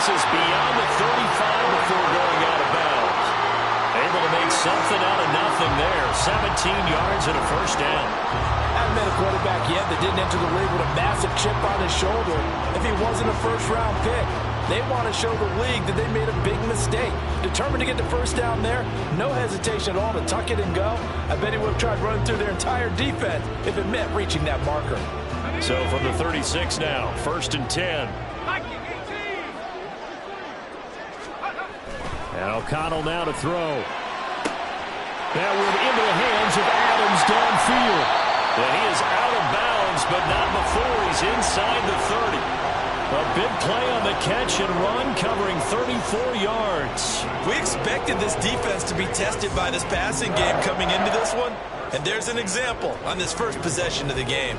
passes beyond the 35 before going out of bounds. Able to make something out of nothing there. 17 yards and a first down. Haven't met a quarterback yet that didn't enter the league with a massive chip on his shoulder if he wasn't a first-round pick. They want to show the league that they made a big mistake. Determined to get the first down there, no hesitation at all to tuck it and go. I bet he would have tried running through their entire defense if it meant reaching that marker. So from the 36 now, 1st and 10. And O'Connell now to throw. That one into the hands of Adams downfield. And he is out of bounds, but not before he's inside the 30. A big play on the catch and run, covering 34 yards. We expected this defense to be tested by this passing game coming into this one. And there's an example on this first possession of the game.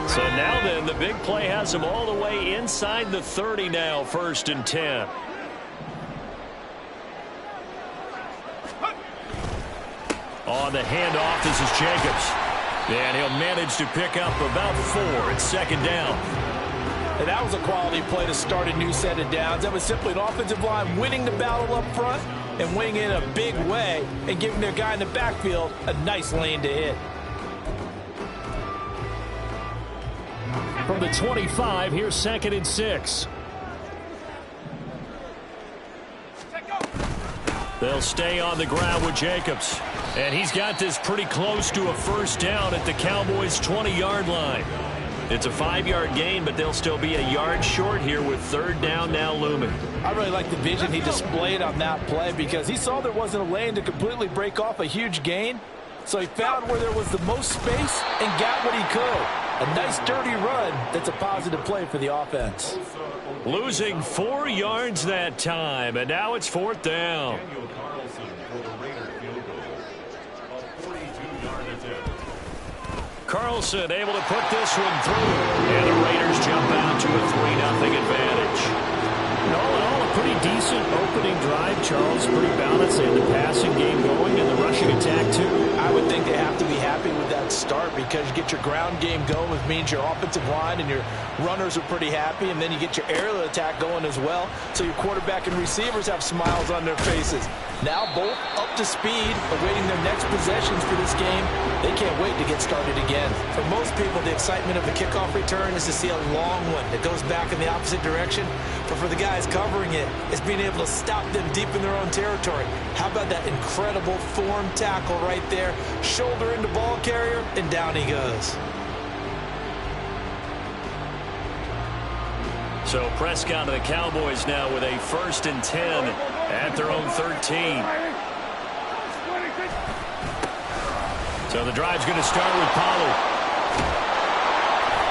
So now then, the big play has him all the way inside the 30 now, 1st and 10. On the handoff, this is Jacobs. And he'll manage to pick up about 4 at 2nd down. And that was a quality play to start a new set of downs. That was simply an offensive line winning the battle up front and winning in a big way and giving their guy in the backfield a nice lane to hit. From the 25, here's 2nd and 6. They'll stay on the ground with Jacobs. And he's got this pretty close to a first down at the Cowboys' 20-yard line. It's a 5-yard gain, but they'll still be a yard short here with 3rd down now looming. I really like the vision he displayed on that play because he saw there wasn't a lane to completely break off a huge gain. So he found where there was the most space and got what he could. A nice dirty run that's a positive play for the offense. Losing 4 yards that time, and now it's 4th down. Carlson able to put this one through. And the Raiders jump out to a 3-0 advantage. All in all, a pretty decent opening drive, Charles. Pretty balanced. They had the passing game going and the rushing attack, too. I would think they have to be happy with that start because you get your ground game going, which means your offensive line and your runners are pretty happy, and then you get your aerial attack going as well, so your quarterback and receivers have smiles on their faces. Now both up to speed, awaiting their next possessions for this game. They can't wait to get started again. For most people, the excitement of the kickoff return is to see a long one that goes back in the opposite direction. But for the guys covering it, it's being able to stop them deep in their own territory. How about that incredible form tackle right there? Shoulder into ball carrier, and down he goes. So Prescott and the Cowboys now with a 1st and 10 at their own 13. So the drive's going to start with Pollard.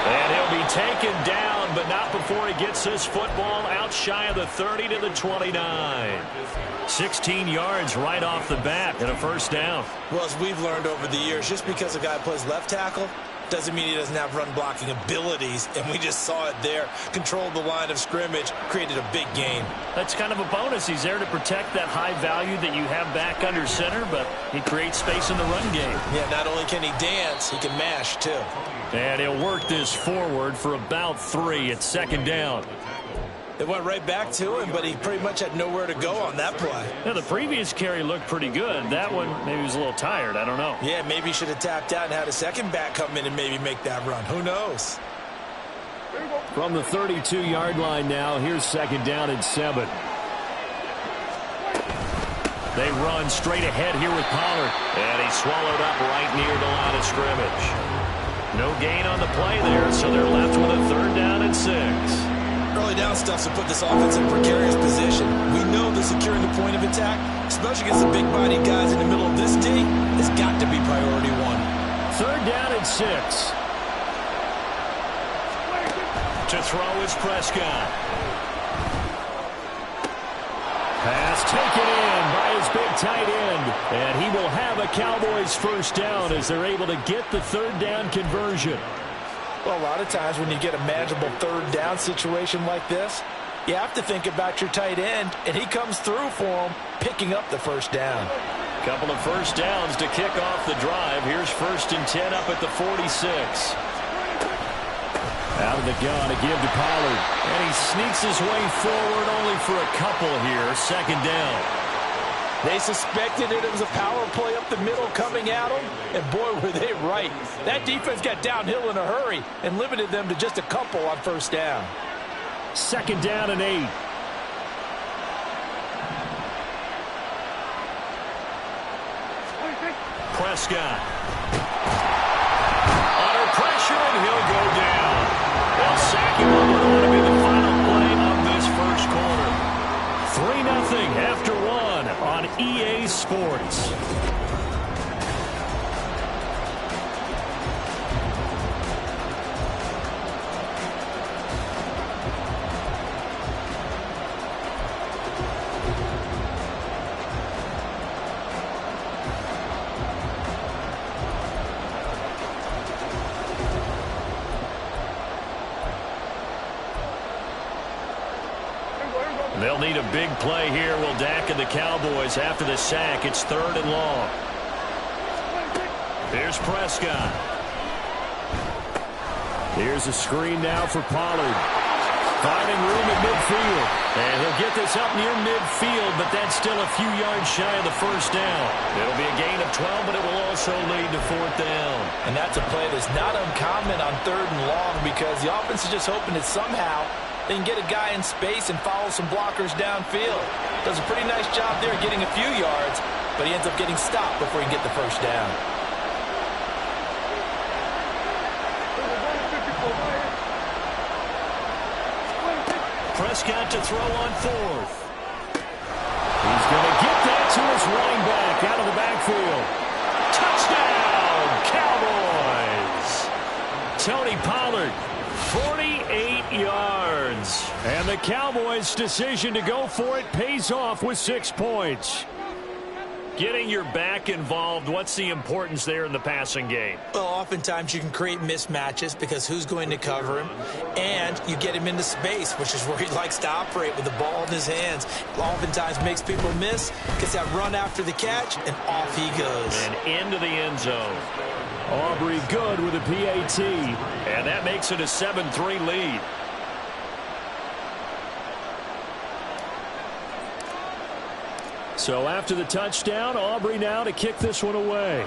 And he'll be taken down, but not before he gets this football out shy of the 30 to the 29. 16 yards right off the bat and a first down. Well, as we've learned over the years, just because a guy plays left tackle doesn't mean he doesn't have run blocking abilities, and we just saw it there. Controlled the line of scrimmage, created a big gain. That's kind of a bonus. He's there to protect that high value that you have back under center, but he creates space in the run game. Yeah, not only can he dance, he can mash too. And he'll work this forward for about 3 at 2nd down. It went right back to him, but he pretty much had nowhere to go on that play. Yeah, the previous carry looked pretty good. That one, maybe he was a little tired. I don't know. Yeah, maybe he should have tapped out and had a second back come in and maybe make that run. Who knows? From the 32-yard line now, here's 2nd down and 7. They run straight ahead here with Pollard. And he's swallowed up right near the line of scrimmage. No gain on the play there, so they're left with a 3rd down and 6. Early down stuff to put this offense in a precarious position. We know that securing the point of attack, especially against the big-bodied guys in the middle of this D, has got to be priority 1. 3rd down and 6. To throw is Prescott. Pass taken in by his big tight end. And he will have a Cowboys first down as they're able to get the 3rd down conversion. Well, a lot of times when you get a manageable 3rd down situation like this, you have to think about your tight end, and he comes through for him, picking up the first down. Couple of first downs to kick off the drive. Here's 1st and 10 up at the 46. Out of the gun to give to Pollard. And he sneaks his way forward only for a couple here. Second down. They suspected it was a power play up the middle coming at them, and boy, were they right. That defense got downhill in a hurry and limited them to just a couple on first down. Second down and 8. Prescott. Under pressure, and he'll go down. They'll sack him on what ought to be the final play of this first quarter. 3-0 after 1 on EA Sports. They'll need a big play here. Will Dak and the Cowboys after the sack. It's 3rd and long. Here's Prescott. Here's a screen now for Pollard. Finding room at midfield. And he'll get this up near midfield, but that's still a few yards shy of the first down. It'll be a gain of 12, but it will also lead to 4th down. And that's a play that's not uncommon on 3rd and long because the offense is just hoping that somehow they can get a guy in space and follow some blockers downfield. Does a pretty nice job there getting a few yards, but he ends up getting stopped before he can get the first down. Prescott to throw on 4th. He's going to get that to his running back out of the backfield. Touchdown, Cowboys! Tony Pollard, 48 yards. And the Cowboys' decision to go for it pays off with 6 points. Getting your back involved, what's the importance there in the passing game? Well, oftentimes you can create mismatches because who's going to cover him? And you get him into space, which is where he likes to operate with the ball in his hands. Oftentimes makes people miss, gets that run after the catch, and off he goes. And into the end zone. Aubrey good with a PAT. And that makes it a 7-3 lead. So after the touchdown, Aubrey now to kick this one away.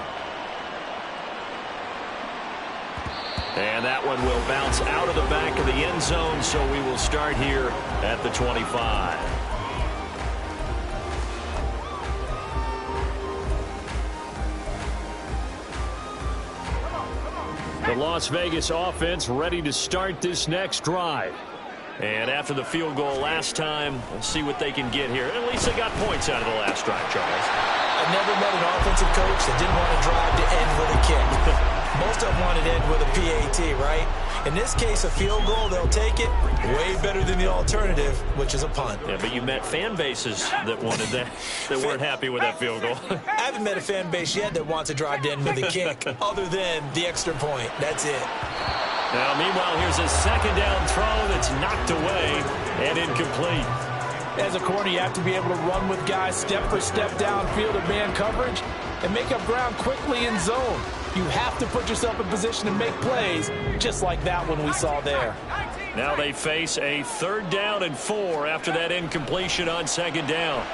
And that one will bounce out of the back of the end zone, so we will start here at the 25. The Las Vegas offense ready to start this next drive. And after the field goal last time, we'll see what they can get here. At least they got points out of the last drive, Charles. I've never met an offensive coach that didn't want to drive to end with a kick. Most of them wanted to end with a PAT, right? In this case, a field goal, they'll take it. Way better than the alternative, which is a punt. Yeah, but you met fan bases that wanted that, that weren't happy with that field goal. I haven't met a fan base yet that wants to drive to end with a kick, other than the extra point. That's it. Now, meanwhile, here's a second down throw that's knocked away and incomplete. As a corner, you have to be able to run with guys step for step downfield of man coverage and make up ground quickly in zone. You have to put yourself in position to make plays, just like that one we saw there. Now they face a 3rd down and 4 after that incompletion on second down.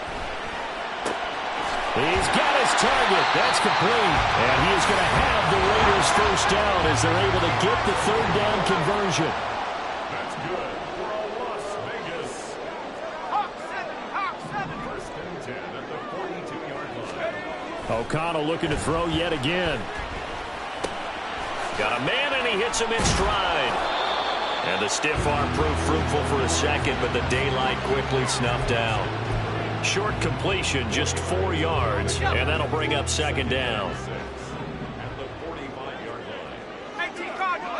He's got his target. That's complete. And he is going to have the Raiders' first down as they're able to get the 3rd down conversion. That's good for a Las Vegas. Hawk 7. First and 10 at the 42-yard line. O'Connell looking to throw yet again. Got a man, and he hits him in stride. And the stiff arm proved fruitful for a second, but the daylight quickly snuffed out. Short completion, just 4 yards, and that'll bring up second down. At the 45-yard line. 18 Cardinal.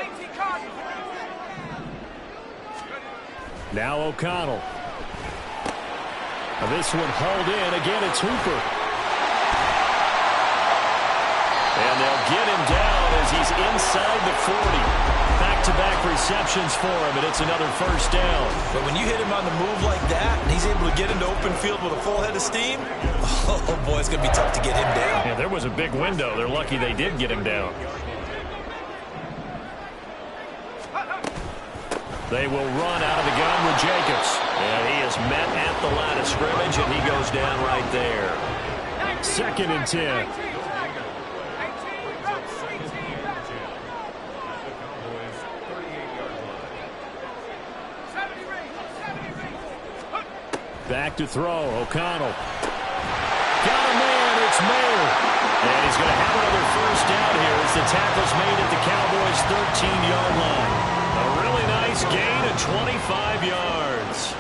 Now O'Connell. This one hauled in. Again, it's Hooper. And they'll get him down as he's inside the 40. Back-to-back receptions for him, and it's another first down. But when you hit him on the move like that, and he's able to get into open field with a full head of steam, oh, boy, it's going to be tough to get him down. Yeah, there was a big window. They're lucky they did get him down. They will run out of the gun with Jacobs. And he is met at the line of scrimmage, and he goes down right there. 2nd and 10. Back to throw. O'Connell. Got a man. It's Mayer. And he's going to have another first down here as the tackle's made at the Cowboys' 13-yard line. A really nice gain of 25 yards.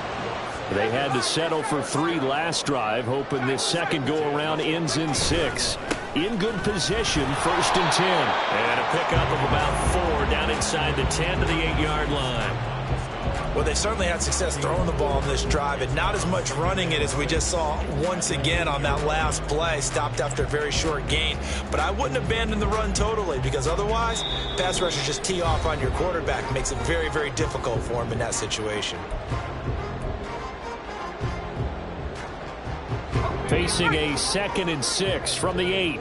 They had to settle for 3 last drive, hoping this second go-around ends in 6. In good position, 1st and 10. And a pickup of about 4 down inside the 10 to the 8-yard line. Well, they certainly had success throwing the ball in this drive, and not as much running it as we just saw once again on that last play. Stopped after a very short gain. But I wouldn't abandon the run totally, because otherwise, pass rushers just tee off on your quarterback. Makes it very, very difficult for him in that situation. Facing a 2nd and 6 from the 8.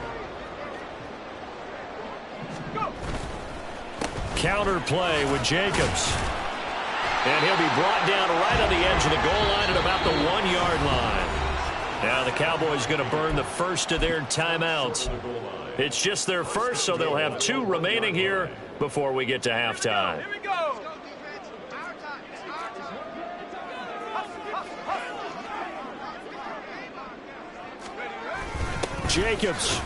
Counter play with Jacobs. And he'll be brought down right on the edge of the goal line at about the 1-yard line. Now the Cowboys going to burn the first of their timeouts. It's just their first, so they'll have 2 remaining here before we get to halftime. Here we go. Jacobs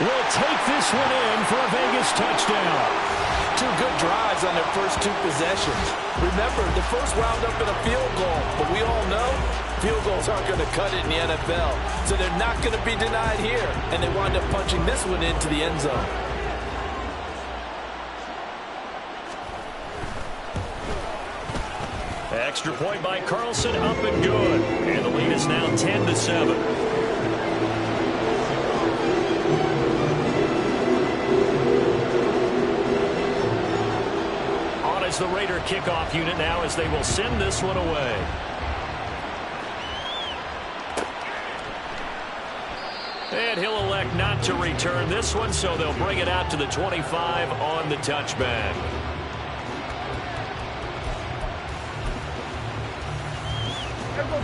will take this one in for a Vegas touchdown. 2 good drives on their first 2 possessions. Remember, the first wound up in a field goal, but we all know field goals aren't going to cut it in the NFL, so they're not going to be denied here, and they wind up punching this one into the end zone. Extra point by Carlson, up and good. And the lead is now 10-7. The Raider kickoff unit now as they will send this one away. And he'll elect not to return this one, so they'll bring it out to the 25 on the touchback.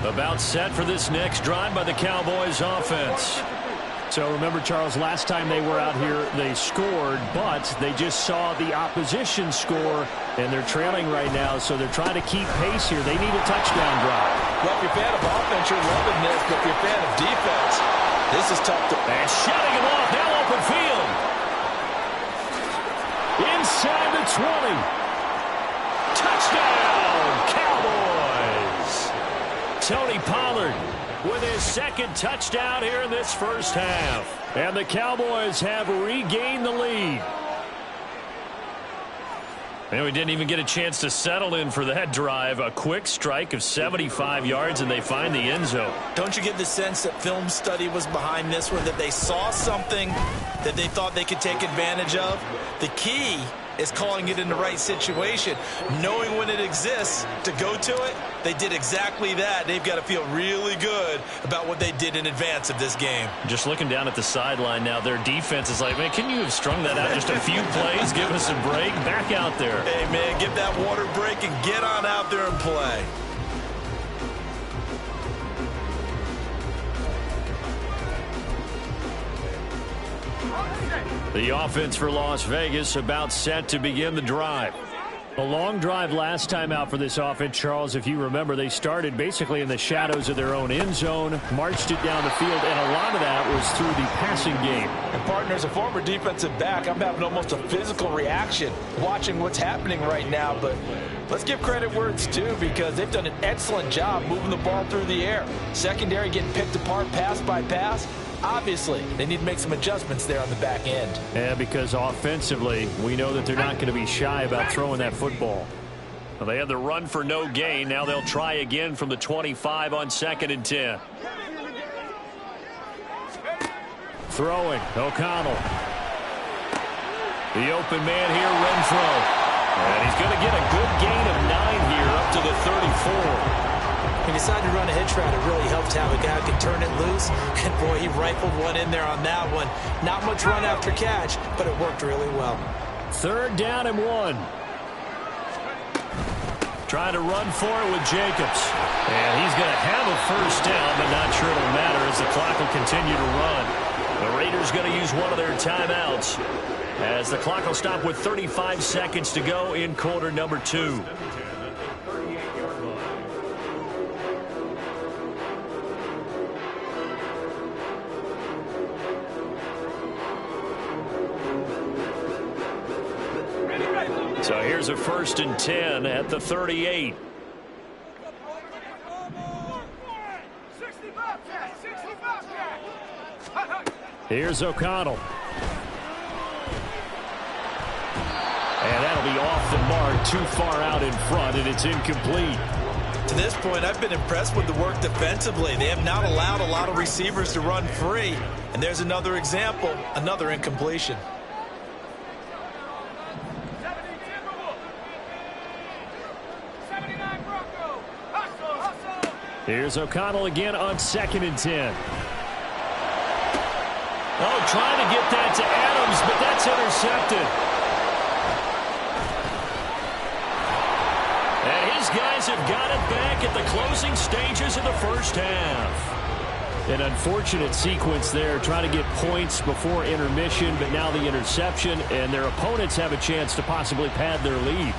About set for this next drive by the Cowboys offense. So remember, Charles, last time they were out here, they scored, but they just saw the opposition score, and they're trailing right now, so they're trying to keep pace here. They need a touchdown drive. Well, if you're a fan of offense, you're loving this, but if you're a fan of defense, this is tough to... And shutting him off, now open field. Inside the 20. Touchdown, Cowboys. Tony Pollard with his 2nd touchdown here in this first half. And the Cowboys have regained the lead. And we didn't even get a chance to settle in for that drive. A quick strike of 75 yards, and they find the end zone. Don't you get the sense that film study was behind this one, that they saw something that they thought they could take advantage of? The key is calling it in the right situation, knowing when it exists to go to it. They did exactly that. They've got to feel really good about what they did in advance of this game. Just looking down at the sideline now, their defense is like, man, can you have strung that out just a few plays? Give us a break. Back out there. Hey, man, give that water break and get on out there and play. The offense for Las Vegas about set to begin the drive. A long drive last time out for this offense, Charles. If you remember, they started basically in the shadows of their own end zone, marched it down the field, and a lot of that was through the passing game. And partner, as a former defensive back, I'm having almost a physical reaction watching what's happening right now. But let's give credit where it's due, because they've done an excellent job moving the ball through the air. Secondary getting picked apart pass by pass. Obviously, they need to make some adjustments there on the back end. Yeah, because offensively, we know that they're not going to be shy about throwing that football. Well, they had the run for no gain. Now they'll try again from the 25 on 2nd and 10. Throwing, O'Connell. The open man here, Renfro. And he's going to get a good gain of 9 here up to the 34. He decided to run a hitch route. It really helped to have a guy who can turn it loose. And, boy, he rifled one in there on that one. Not much run after catch, but it worked really well. 3rd down and 1. Trying to run for it with Jacobs. And he's going to have a first down, but not sure it'll matter as the clock will continue to run. The Raiders going to use one of their timeouts as the clock will stop with 35 seconds to go in quarter number 2. So here's a 1st and 10 at the 38. Here's O'Connell. And that'll be off the mark, too far out in front, and it's incomplete. To this point, I've been impressed with the work defensively. They have not allowed a lot of receivers to run free. And there's another example, another incompletion. Here's O'Connell again on 2nd and 10. Oh, trying to get that to Adams, but that's intercepted. And his guys have got it back at the closing stages of the first half. An unfortunate sequence there, trying to get points before intermission, but now the interception, and their opponents have a chance to possibly pad their lead.